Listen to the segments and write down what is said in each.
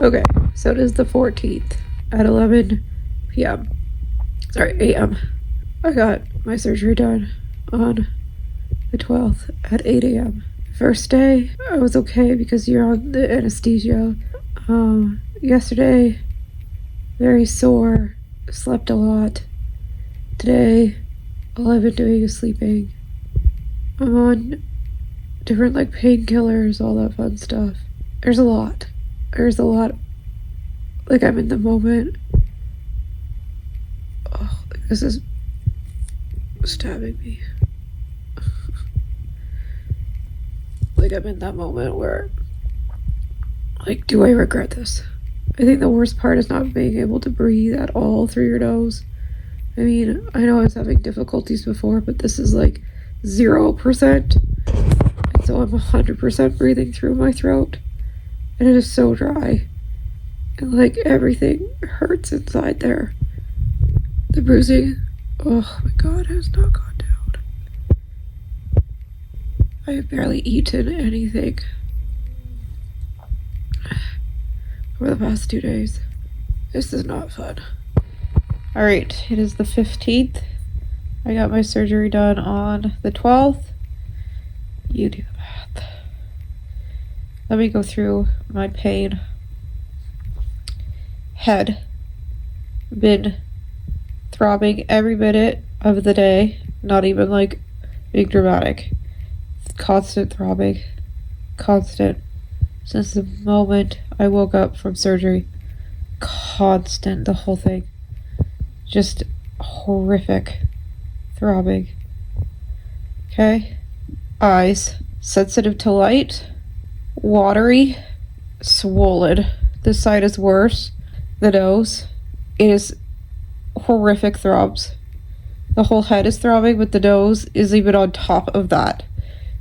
Okay, so it is the 14th at 11 p.m. Sorry, a.m. I got my surgery done on the 12th at 8 a.m. First day, I was okay because you're on the anesthesia. Yesterday, very sore, slept a lot. Today, all I've been doing is sleeping. I'm on different like painkillers, all that fun stuff. There's a lot. Like I'm in the moment. Oh, this is stabbing me. Like I'm in that moment where, like, do I regret this? I think the worst part is not being able to breathe at all through your nose. I mean, I know I was having difficulties before, but this is like 0%. And so I'm 100% breathing through my throat. And it is so dry. And like everything hurts inside there. The bruising, oh my god, has not gone down. I have barely eaten anything for the past 2 days. This is not fun. Alright, it is the 15th. I got my surgery done on the 12th. You do the math. Let me go through my pain. Head. Been throbbing every minute of the day. Not even like being dramatic. Constant throbbing. Constant. Since the moment I woke up from surgery. Constant. The whole thing. Just horrific throbbing. Okay. Eyes. Sensitive to light. Watery. Swollen. This side is worse. The nose. It is horrific throbs. The whole head is throbbing, but the nose is even on top of that.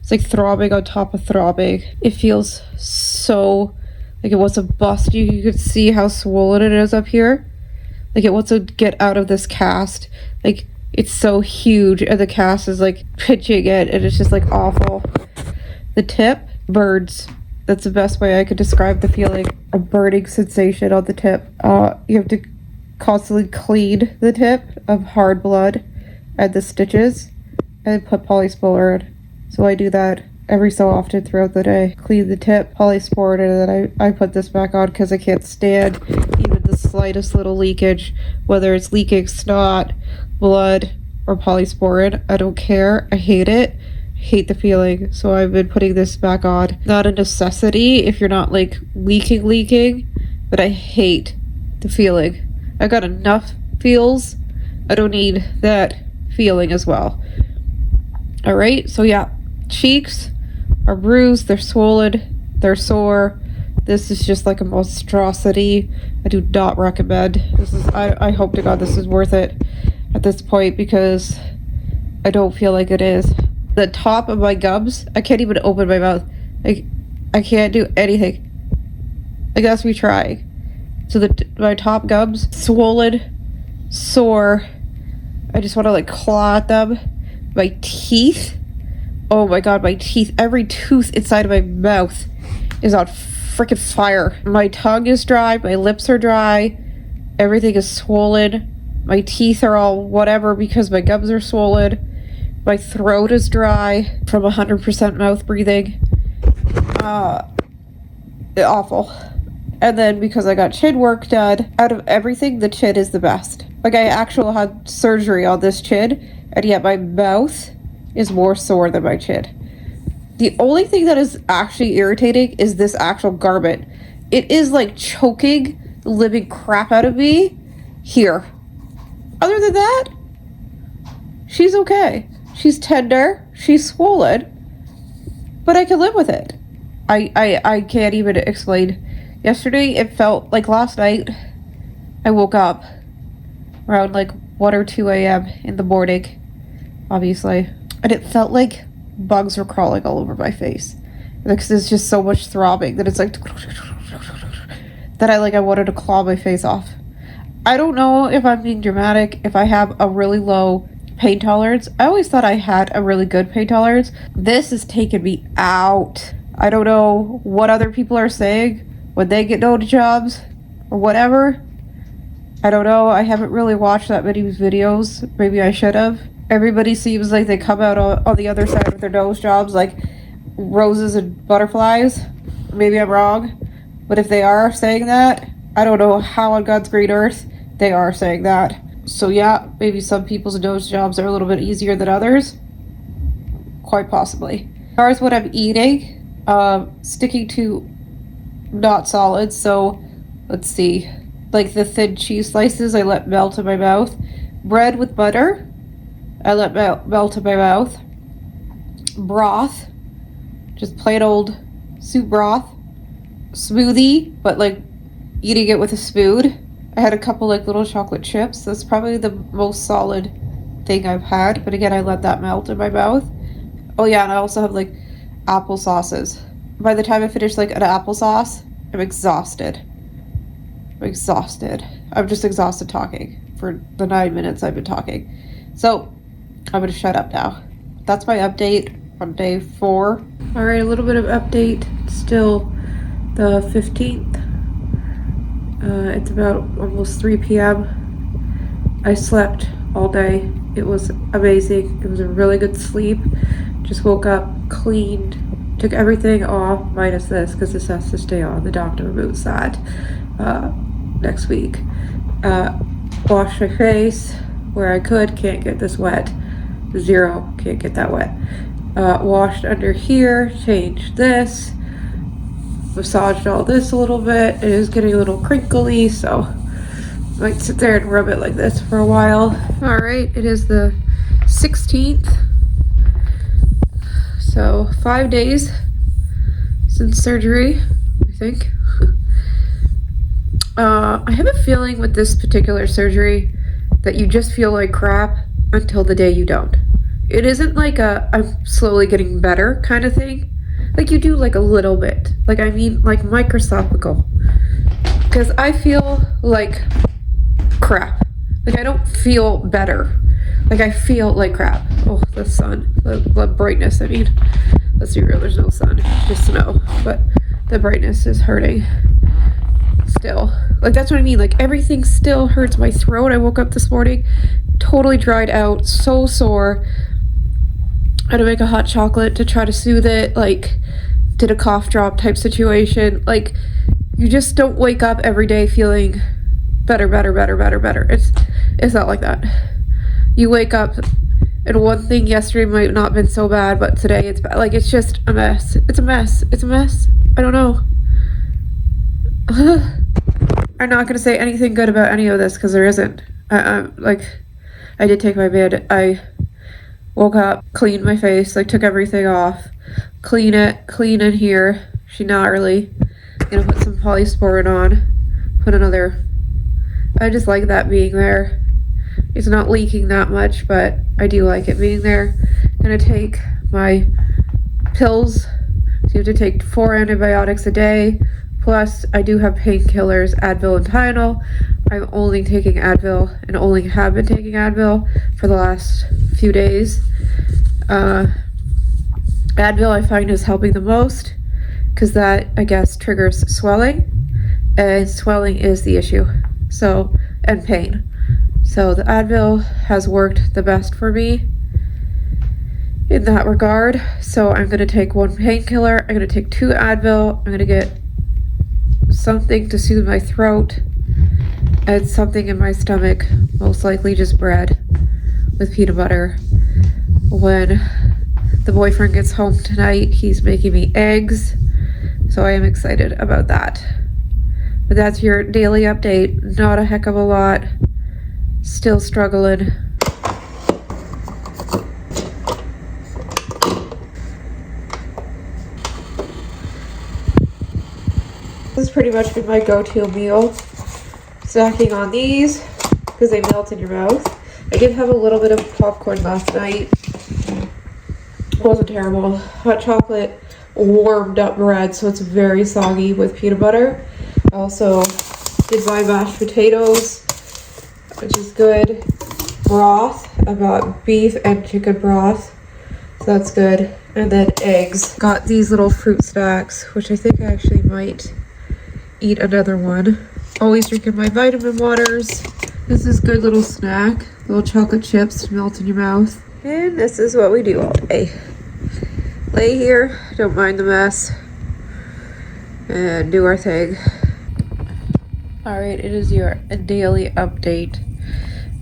It's like throbbing on top of throbbing. It feels so like it wants to bust you. You could see how swollen it is up here. Like it wants to get out of this cast. Like it's so huge and the cast is like pitching it and it's just like awful. The tip, birds. That's the best way I could describe the feeling. A burning sensation on the tip. You have to constantly clean the tip of hard blood and the stitches and put polysporin. So I do that every so often throughout the day. Clean the tip, polysporin, and then I put this back on because I can't stand even the slightest little leakage, whether it's leaking snot, blood, or polysporin. I don't care. I hate it. Hate the feeling. So I've been putting this back on. Not a necessity if you're not like leaking, but I hate the feeling. I got enough feels. I don't need that feeling as well. All right, so yeah, cheeks are bruised, they're swollen, they're sore. This is just like a monstrosity. I do not recommend. This is I hope to God this is worth it at this point because I don't feel like it is. The top of my gums, I can't even open my mouth. Like I can't do anything. Like that's me trying. So my top gums swollen, sore. I just want to like claw at them. My teeth, oh my god, my teeth, every tooth inside of my mouth is on freaking fire. My tongue is dry, my lips are dry, everything is swollen, my teeth are all whatever because my gums are swollen, my throat is dry from 100% mouth breathing. Awful. And then because I got chin work done, out of everything, the chin is the best. Like I actually had surgery on this chin, and yet my mouth is more sore than my chin. The only thing that is actually irritating is this actual garment. It is like choking the living crap out of me here. Other than that, she's okay. She's tender, she's swollen, but I can live with it. I can't even explain. Yesterday, it felt like last night, I woke up around like 1 or 2 a.m. in the morning, obviously, and it felt like bugs were crawling all over my face. Like, there's just so much throbbing that it's like that I wanted to claw my face off. I don't know if I'm being dramatic, if I have a really low pain tolerance. I always thought I had a really good pain tolerance. This has taken me out. I don't know what other people are saying, when they get nose jobs or whatever. I don't know. I haven't really watched that many videos. Maybe I should have. Everybody seems like they come out on the other side with their nose jobs like roses and butterflies. Maybe I'm wrong. But if they are saying that, I don't know how on God's green earth they are saying that. So yeah, maybe some people's nose jobs are a little bit easier than others. Quite possibly. As far as what I'm eating, sticking to not solids. So let's see. Like the thin cheese slices, I let melt in my mouth. Bread with butter, I let melt in my mouth. Broth, just plain old soup broth. Smoothie, but like eating it with a spoon. I had a couple like little chocolate chips. That's probably the most solid thing I've had. But again, I let that melt in my mouth. Oh yeah, and I also have like apple sauces. By the time I finish like an applesauce, I'm exhausted. I'm just exhausted talking for the 9 minutes I've been talking. So I'm gonna shut up now. That's my update on day 4. All right, a little bit of update. Still the 15th. It's about almost 3 p.m. I slept all day. It was amazing. It was a really good sleep. Just woke up, cleaned, took everything off minus this because this has to stay on. The doctor removes that next week. Washed my face where I could. Can't get this wet. 0. Can't get that wet. Washed under here. Changed this. Massaged all this a little bit. It is getting a little crinkly, so I might sit there and rub it like this for a while. All right, it is the 16th. So 5 days since surgery, I think. I have a feeling with this particular surgery that you just feel like crap until the day you don't. It isn't like a I'm slowly getting better kind of thing. Like you do like a little bit. Like I mean like microscopical. Because I feel like crap. Like I don't feel better. Like I feel like crap. Oh, the sun. The brightness, I mean. Let's be real, there's no sun. It's just snow. But the brightness is hurting. Still. Like that's what I mean. Like everything still hurts my throat. I woke up this morning totally dried out. So sore. I had to make a hot chocolate to try to soothe it, like did a cough drop type situation. Like you just don't wake up every day feeling better. It's not like that. You wake up and one thing yesterday might not have been so bad, but today it's bad. Like it's just a mess. It's a mess. I don't know. I'm not gonna say anything good about any of this because there isn't. I did take my bed. I woke up, cleaned my face, like took everything off, clean in here. She gnarly. Gonna put some polysporin on. Put another. I just like that being there. It's not leaking that much, but I do like it being there. Gonna take my pills. So you have to take 4 antibiotics a day. Plus, I do have painkillers, Advil and Tylenol. I'm only taking Advil and only have been taking Advil for the last few days. Advil I find is helping the most because that, I guess, triggers swelling. And swelling is the issue. So, and pain. So the Advil has worked the best for me in that regard. So I'm going to take 1 painkiller. I'm going to take 2 Advil. I'm going to get something to soothe my throat and something in my stomach, most likely just bread with peanut butter. When the boyfriend gets home tonight, he's making me eggs, so I am excited about that. But that's your daily update. Not a heck of a lot. Still struggling. This has pretty much been my go-to meal. Snacking on these because they melt in your mouth. I did have a little bit of popcorn last night. It wasn't terrible. Hot chocolate, warmed up bread, so it's very soggy with peanut butter. I also did my mashed potatoes, which is good. Broth. I bought beef and chicken broth, so that's good. And then eggs. Got these little fruit snacks, which I think I actually might eat another one. Always drinking my vitamin waters. This is good little snack. Little chocolate chips to melt in your mouth. And this is what we do all day. Lay here, don't mind the mess, and do our thing. Alright, it is your daily update.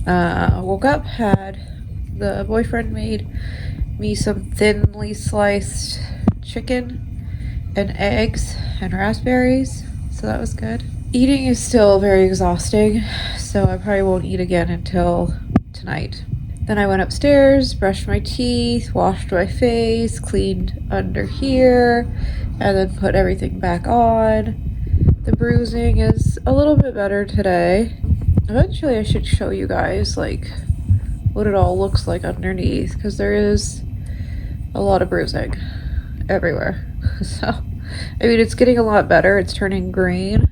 Woke up, had the boyfriend made me some thinly sliced chicken and eggs and raspberries, so that was good. Eating is still very exhausting, so I probably won't eat again until tonight. Then I went upstairs, brushed my teeth, washed my face, cleaned under here, and then put everything back on. The bruising is a little bit better today. Eventually I should show you guys like what it all looks like underneath, because there is a lot of bruising everywhere. So, I mean, it's getting a lot better. It's turning green,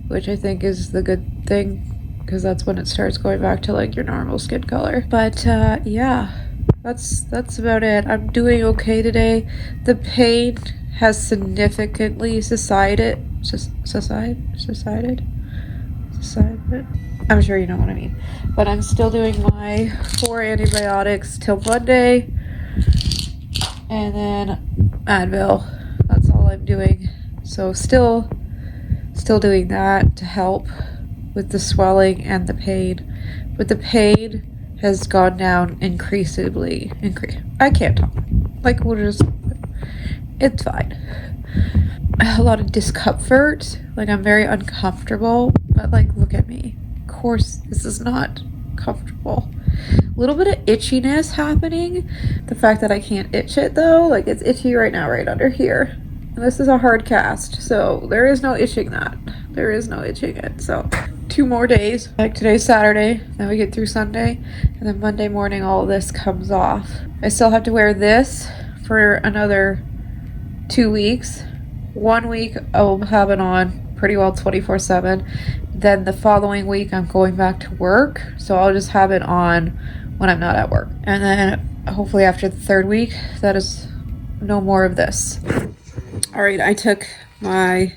which I think is the good thing, because that's when it starts going back to like your normal skin color. But yeah, that's about it. I'm doing okay today. The pain has significantly subsided. I'm sure you know what I mean. But I'm still doing my 4 antibiotics till Monday, and then Advil. That's all I'm doing. So still doing that to help with the swelling and the pain, but the pain has gone down increasingly. I can't talk. Like, it's fine. A lot of discomfort. Like, I'm very uncomfortable, but like, look at me. Of course, this is not comfortable. A little bit of itchiness happening. The fact that I can't itch it though, like it's itchy right now, right under here. And this is a hard cast, so there is no itching that. There is no itching it. So 2 more days. Like today's Saturday, then we get through Sunday, and then Monday morning all of this comes off. I still have to wear this for another 2 weeks. 1 week I'll have it on pretty well 24/7. Then the following week I'm going back to work, so I'll just have it on when I'm not at work. And then hopefully after the 3rd week, that is no more of this. All right, I took my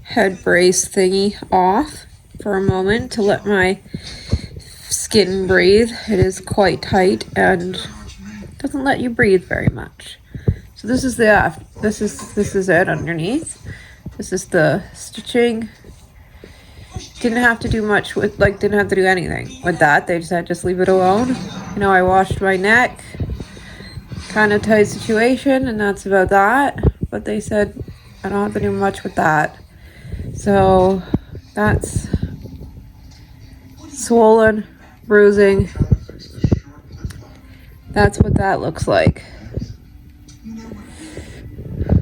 head brace thingy off for a moment to let my skin breathe. It is quite tight and doesn't let you breathe very much. So this is this is it underneath. This is the stitching. Didn't have to do much with, like, didn't have to do anything with that. They just said just leave it alone. You know, I washed my neck. Kind of tight situation, and that's about that. But they said I don't have to do much with that. So that's swollen, bruising. That's what that looks like.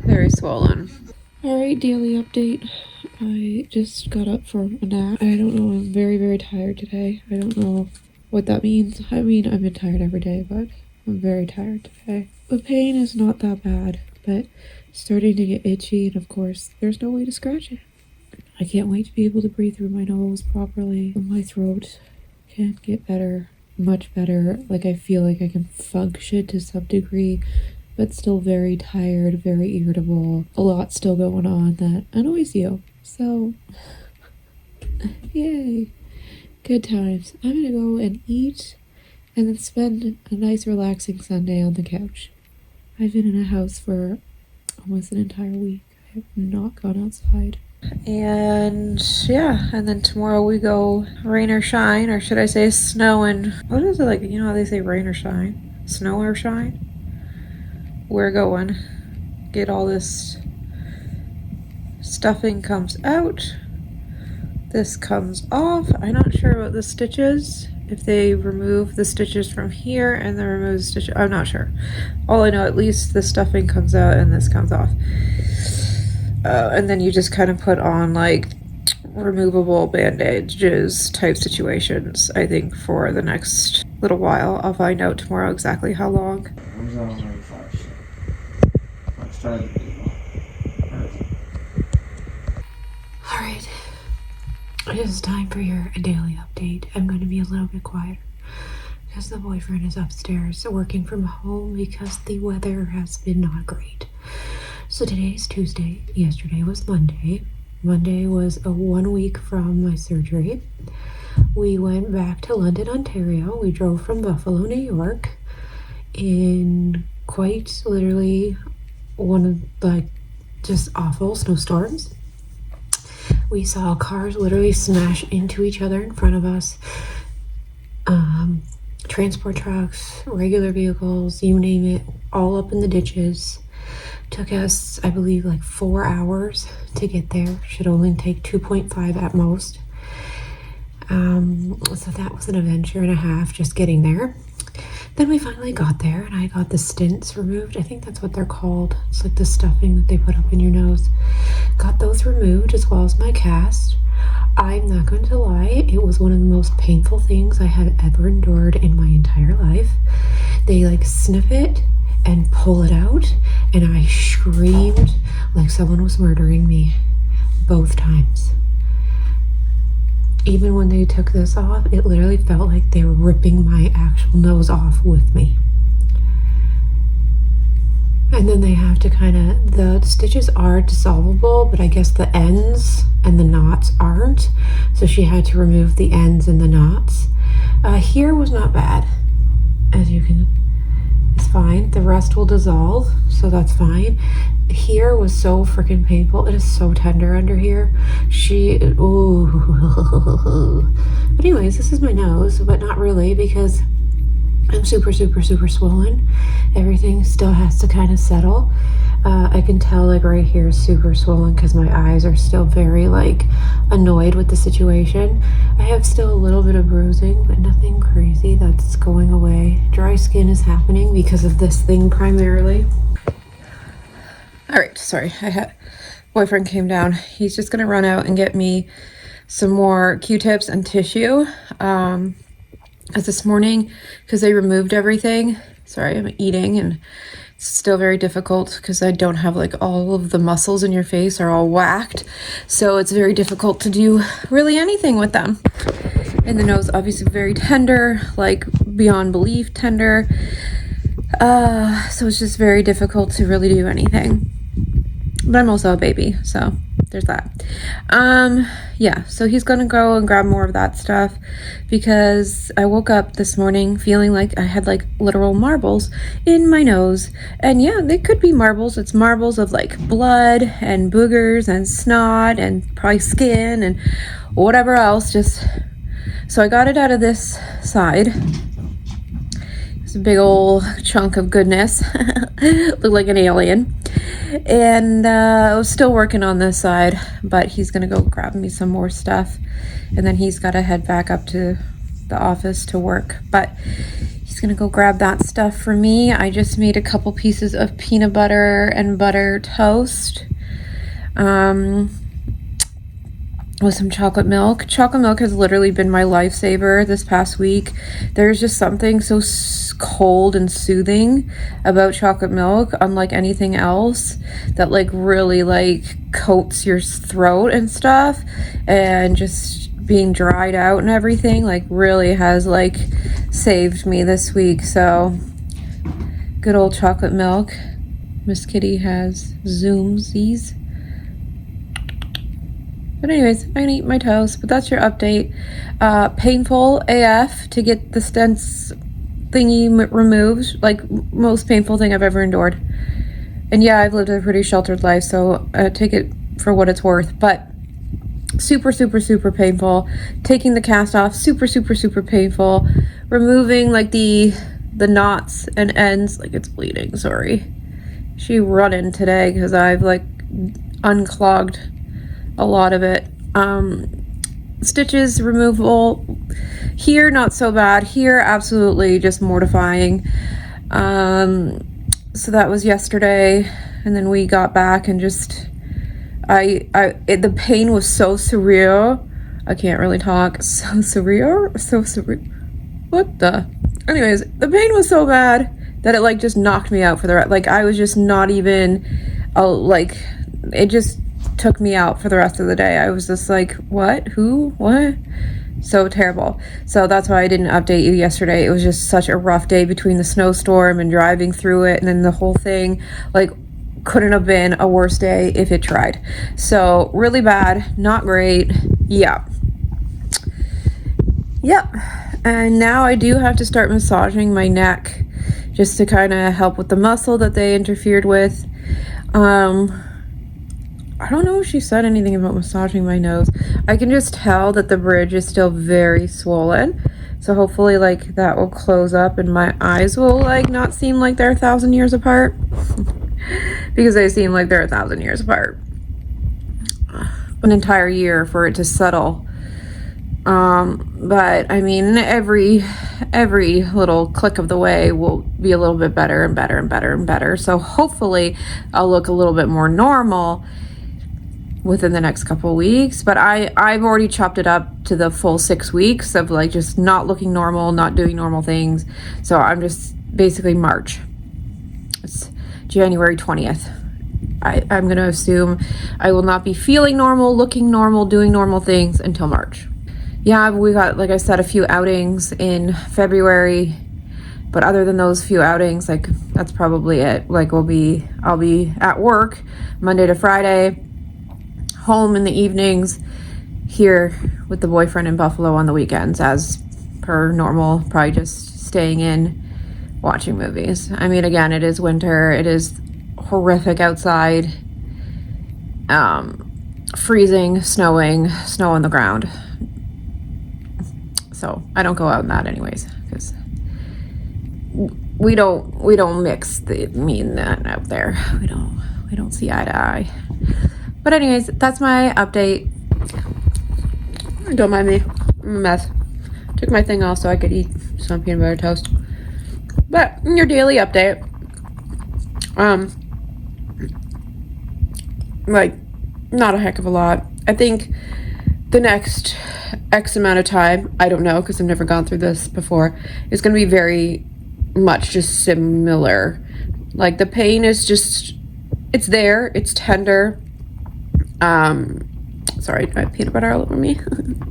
Very swollen. Alright, daily update. I just got up from a nap. I don't know, I'm very, very tired today. I don't know what that means. I mean, I've been tired every day, but I'm very tired today. The pain is not that bad, but it's starting to get itchy, and of course, there's no way to scratch it. I can't wait to be able to breathe through my nose properly. My throat can get better, much better. Like, I feel like I can function to some degree, but still very tired, very irritable. A lot still going on that annoys you. So, yay. Good times. I'm gonna go and eat and then spend a nice relaxing Sunday on the couch. I've been in a house for almost an entire week. I have not gone outside. And yeah, and then tomorrow we go rain or shine, or should I say snow and, what is it, like, you know how they say rain or shine? Snow or shine? We're going. Get all this stuffing comes out. This comes off. I'm not sure about the stitches. If they remove the stitches from here and then remove the stitches, I'm not sure. All I know, at least the stuffing comes out and this comes off. And then you just kind of put on like removable bandages type situations, I think, for the next little while. I'll find out tomorrow exactly how long. Alright, it is time for your daily update. I'm going to be a little bit quieter because the boyfriend is upstairs working from home because the weather has been not great. So today is Tuesday, yesterday was Monday. Monday was a 1 week from my surgery. We went back to London, Ontario. We drove from Buffalo, New York in quite literally one of like just awful snowstorms. We saw cars literally smash into each other in front of us. Transport trucks, regular vehicles, you name it, all up in the ditches. Took us, I believe, like 4 hours to get there. Should only take 2.5 at most. So that was an adventure and a half just getting there. Then we finally got there and I got the stents removed. I think that's what they're called. It's like the stuffing that they put up in your nose. Got those removed as well as my cast. I'm not going to lie, it was one of the most painful things I had ever endured in my entire life. They like sniff it and pull it out, and I screamed like someone was murdering me both times. Even when they took this off, it literally felt like they were ripping my actual nose off with me. And then they have to the stitches are dissolvable, but I guess the ends and the knots aren't. So she had to remove the ends and the knots. Here was not bad. As you can, it's fine. The rest will dissolve, so that's fine. Here was so freaking painful. It is so tender under here. Ooh. But anyways, this is my nose, but not really because I'm super swollen. Everything still has to kind of settle. I can tell like right here is super swollen because my eyes are still very like annoyed with the situation. I have still a little bit of bruising, but nothing crazy that's going away. Dry skin is happening because of this thing primarily. All right, sorry. Boyfriend came down. He's just gonna run out and get me some more Q-tips and tissue. As this morning, because they removed everything. Sorry, I'm eating and it's still very difficult because I don't have like all of the muscles in your face are all whacked. So it's very difficult to do really anything with them. And the nose obviously very tender, like beyond belief tender. So it's just very difficult to really do anything. But I'm also a baby, so there's that. Yeah, so he's gonna go and grab more of that stuff because I woke up this morning feeling like I had like literal marbles in my nose. And yeah, they could be marbles. It's marbles of like blood and boogers and snot and probably skin and whatever else. So I got it out of this side. It's a big old chunk of goodness. Looked like an alien. And I was still working on this side, but he's gonna go grab me some more stuff and then he's gotta head back up to the office to work, but he's gonna go grab that stuff for me. I just made a couple pieces of peanut butter and butter toast with some chocolate milk. Chocolate milk has literally been my lifesaver this past week. There's just something so cold and soothing about chocolate milk, unlike anything else, that like really like coats your throat and stuff, and just being dried out and everything like really has like saved me this week. So good old chocolate milk. Miss Kitty has Zoomsies. But anyways, I'm gonna eat my toast, but that's your update. Painful AF to get the stents thingy removed, like most painful thing I've ever endured. And yeah, I've lived a pretty sheltered life, so take it for what it's worth, but super painful. Taking the cast off, super painful. Removing like the knots and ends, like it's bleeding, sorry. She running today because I've like unclogged a lot of it. Stitches removal here, not so bad. Here, absolutely just mortifying. So that was yesterday, and then we got back and just the pain was so surreal. I can't really talk. So surreal. What the? Anyways, the pain was so bad that it like just knocked me out for the rest. Like I was just not even like it just took me out for the rest of the day. I was just like, what? Who? What? So terrible. So that's why I didn't update you yesterday. It was just such a rough day between the snowstorm and driving through it, and then the whole thing like couldn't have been a worse day if it tried. So really bad, not great. Yeah. And now I do have to start massaging my neck just to kind of help with the muscle that they interfered with. I don't know if she said anything about massaging my nose. I can just tell that the bridge is still very swollen. So hopefully like that will close up and my eyes will like not seem like they're 1,000 years apart. Because they seem like they're 1,000 years apart. An entire year for it to settle. But I mean, every little click of the way will be a little bit better and better and better and better. So hopefully I'll look a little bit more normal within the next couple of weeks. But I've already chopped it up to the full 6 weeks of like just not looking normal, not doing normal things. So I'm just basically March. It's January 20th. I'm going to assume I will not be feeling normal, looking normal, doing normal things until March. Yeah, we got, like I said, a few outings in February, but other than those few outings, like that's probably it. Like I'll be at work Monday to Friday, home in the evenings, here with the boyfriend in Buffalo on the weekends as per normal, probably just staying in, watching movies. I mean, again, it is winter, it is horrific outside, freezing, snowing, snow on the ground. So I don't go out in that anyways, because we don't mix the me and that out there. We don't see eye to eye. But anyways, that's my update. Don't mind me, I'm a mess. Took my thing off so I could eat some peanut butter toast. But your daily update, like not a heck of a lot. I think the next X amount of time, I don't know because I've never gone through this before, is going to be very much just similar. Like the pain is just, it's there, it's tender. Sorry, I have peanut butter all over me.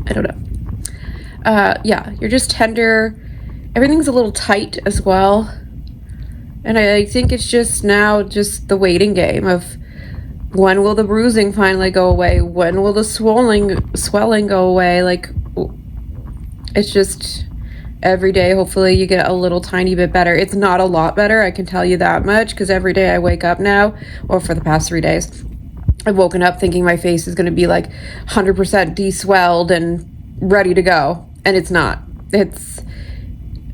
I don't know. Yeah, you're just tender. Everything's a little tight as well. And I think it's just now just the waiting game of when will the bruising finally go away? When will the swelling go away? Like, it's just every day, hopefully you get a little tiny bit better. It's not a lot better, I can tell you that much, because every day I wake up now, or for the past 3 days, I've woken up thinking my face is going to be like 100% deswelled and ready to go. And it's not.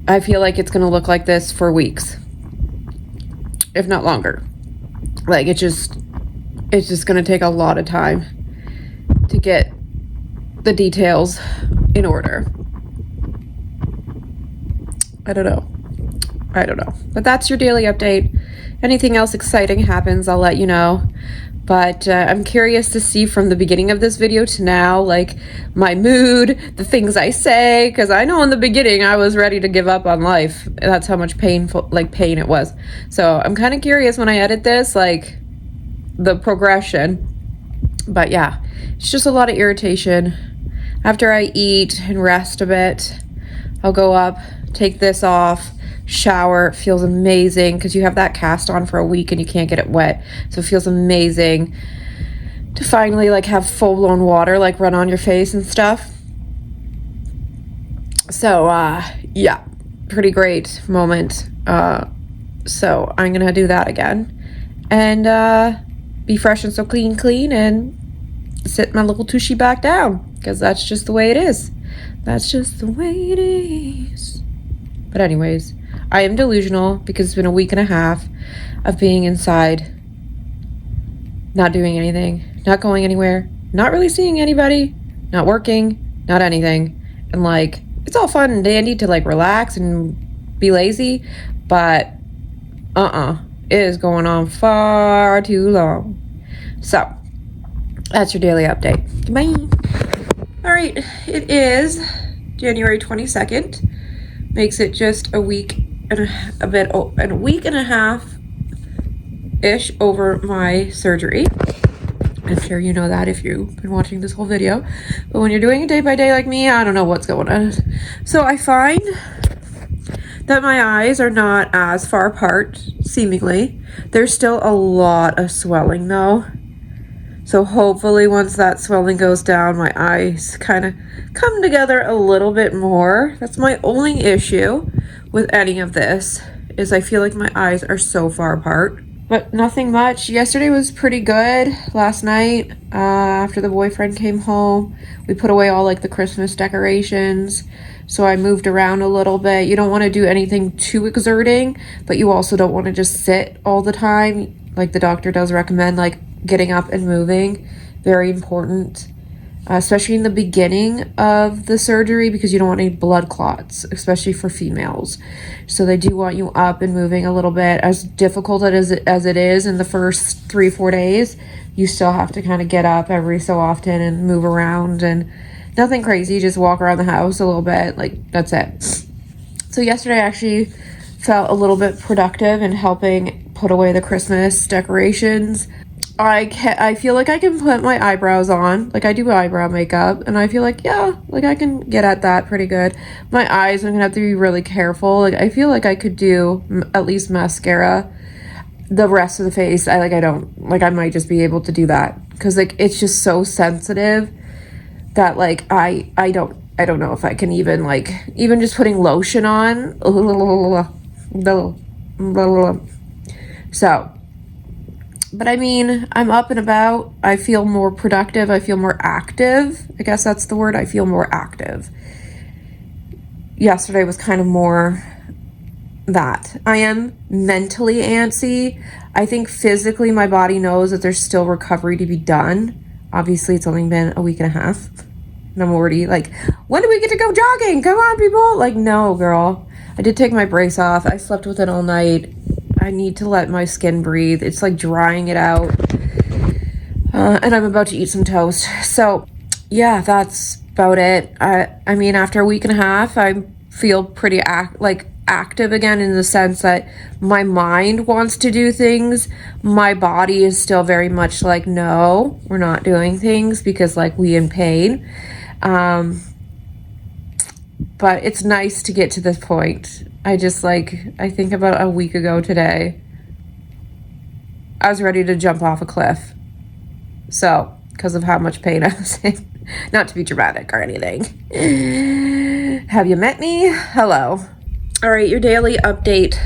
I feel like it's going to look like this for weeks, if not longer. Like it's just going to take a lot of time to get the details in order. I don't know. But that's your daily update. Anything else exciting happens, I'll let you know. But I'm curious to see from the beginning of this video to now, like my mood, the things I say, because I know in the beginning I was ready to give up on life. That's how much pain it was. So I'm kind of curious when I edit this, like the progression. But yeah, it's just a lot of irritation. After I eat and rest a bit, I'll go up, take this off, shower. It feels amazing because you have that cast on for a week and you can't get it wet, so it feels amazing to finally like have full-blown water like run on your face and stuff. So yeah, pretty great moment. So I'm gonna do that again and be fresh and so clean and sit my little tushy back down, because that's just the way it is. That's just the way it is. But anyways, I am delusional because it's been a week and a half of being inside, not doing anything, not going anywhere, not really seeing anybody, not working, not anything. And like, it's all fun and dandy to like relax and be lazy, but it is going on far too long. So that's your daily update. Bye. All right, it is January 22nd. Makes it just a week and a week and a half ish over my surgery. I'm sure you know that if you've been watching this whole video, but when you're doing it day by day like me, I don't know what's going on. So I find that my eyes are not as far apart, seemingly. There's still a lot of swelling though. So hopefully once that swelling goes down, my eyes kind of come together a little bit more. That's my only issue with any of this, is I feel like my eyes are so far apart. But nothing much. Yesterday was pretty good. Last night, after the boyfriend came home, we put away all like the Christmas decorations. So I moved around a little bit. You don't want to do anything too exerting, but you also don't want to just sit all the time. Like the doctor does recommend, like getting up and moving. Very important, especially in the beginning of the surgery, because you don't want any blood clots, especially for females. So they do want you up and moving a little bit. As difficult as it is in the first 3-4 days, you still have to kind of get up every so often and move around, and nothing crazy, just walk around the house a little bit, like that's it. So yesterday I actually felt a little bit productive in helping put away the Christmas decorations. I feel like I can put my eyebrows on, like I do eyebrow makeup, and I feel like, yeah, like I can get at that pretty good. My eyes, I'm gonna have to be really careful. Like I feel like I could do at least mascara. The rest of the face, I might just be able to do that, because like it's just so sensitive that like I don't know if I can even just putting lotion on. So, but I mean, I'm up and about. I feel more productive. I feel more active. I guess that's the word. I feel more active. Yesterday was kind of more that. I am mentally antsy. I think physically my body knows that there's still recovery to be done. Obviously, it's only been a week and a half. And I'm already like, when do we get to go jogging? Come on, people. Like, no, girl. I did take my brace off. I slept with it all night. I need to let my skin breathe. It's like drying it out. And I'm about to eat some toast. So, yeah, that's about it. I mean, after a week and a half, I feel pretty active again, in the sense that my mind wants to do things. My body is still very much like, no, we're not doing things, because like we in pain. But it's nice to get to this point. I think about a week ago today, I was ready to jump off a cliff. So, because of how much pain I was in. Not to be dramatic or anything. Have you met me? Hello. All right, your daily update.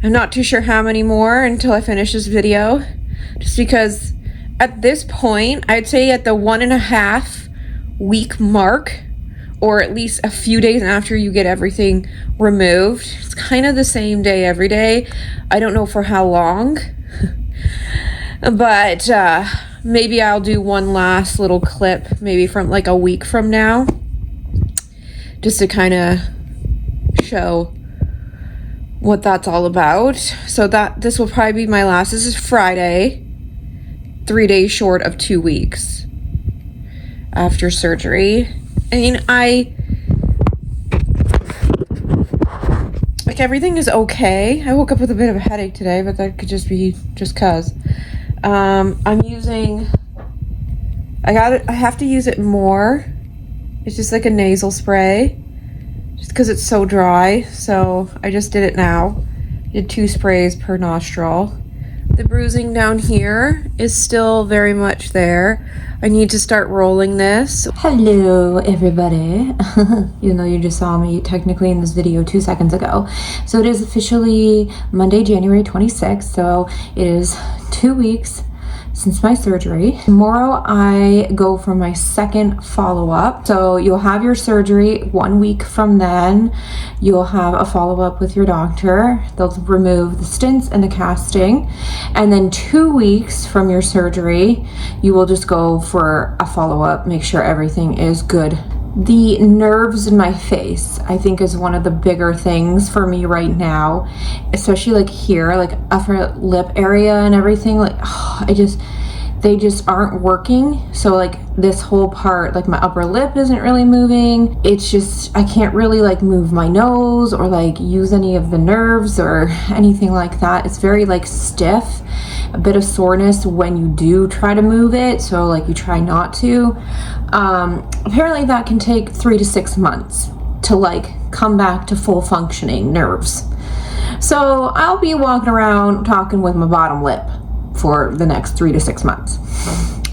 I'm not too sure how many more until I finish this video, just because at this point, I'd say at the 1.5 week mark, or at least a few days after you get everything removed. It's kind of the same day every day. I don't know for how long, but maybe I'll do one last little clip, maybe from like a week from now, just to kind of show what that's all about. So this will probably be my last. This is Friday, 3 days short of 2 weeks after surgery. I mean, everything is okay. I woke up with a bit of a headache today, but that could just be just cause. I'm using, I have to use it more. It's just like a nasal spray, just because it's so dry. So I just did it now. Did 2 sprays per nostril. The bruising down here is still very much there. I need to start rolling this. Hello, everybody. Even though you just saw me technically in this video 2 seconds ago. So it is officially Monday, January 26th. So it is 2 weeks since my surgery. Tomorrow I go for my second follow-up. So you'll have your surgery 1 week from then. You'll have a follow-up with your doctor. They'll remove the stents and the casting. And then 2 weeks from your surgery, you will just go for a follow-up, make sure everything is good. The nerves in my face, I think, is one of the bigger things for me right now, especially like here, like upper lip area and everything. Like, they just aren't working. So like this whole part, like my upper lip isn't really moving. It's just, I can't really like move my nose or like use any of the nerves or anything like that. It's very like stiff, a bit of soreness when you do try to move it. So like you try not to. Apparently that can take 3 to 6 months. to like come back to full functioning nerves. So I'll be walking around talking with my bottom lip for the next 3 to 6 months.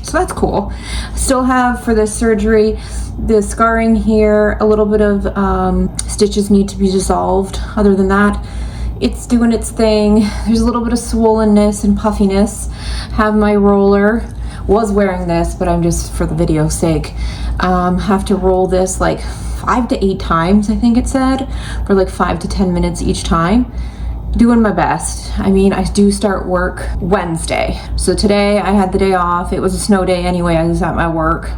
So that's cool. Still have for this surgery, the scarring here, a little bit of stitches need to be dissolved. Other than that, it's doing its thing. There's a little bit of swollenness and puffiness. Have my roller. Was wearing this, but I'm just, for the video's sake, have to roll this like 5 to 8 times, I think it said, for like 5 to 10 minutes each time. Doing my best. I mean, I do start work Wednesday. So today I had the day off. It was a snow day anyway. I was at my work.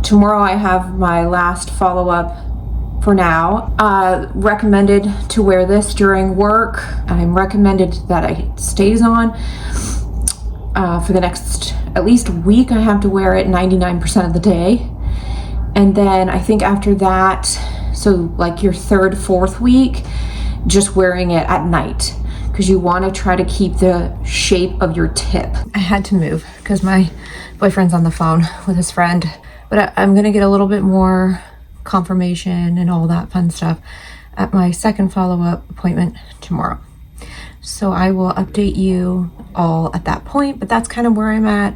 Tomorrow I have my last follow-up for now. Recommended to wear this during work. I'm recommended that it stays on for the next at least week. I have to wear it 99% of the day. And then I think after that, so like your 3rd, 4th week, just wearing it at night, because you want to try to keep the shape of your tip. I had to move because my boyfriend's on the phone with his friend, but I'm gonna get a little bit more confirmation and all that fun stuff at my second follow-up appointment tomorrow. So I will update you all at that point, but that's kind of where I'm at.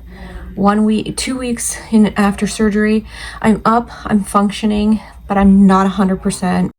1 week, 2 weeks in after surgery. I'm up, I'm functioning, but I'm not 100%.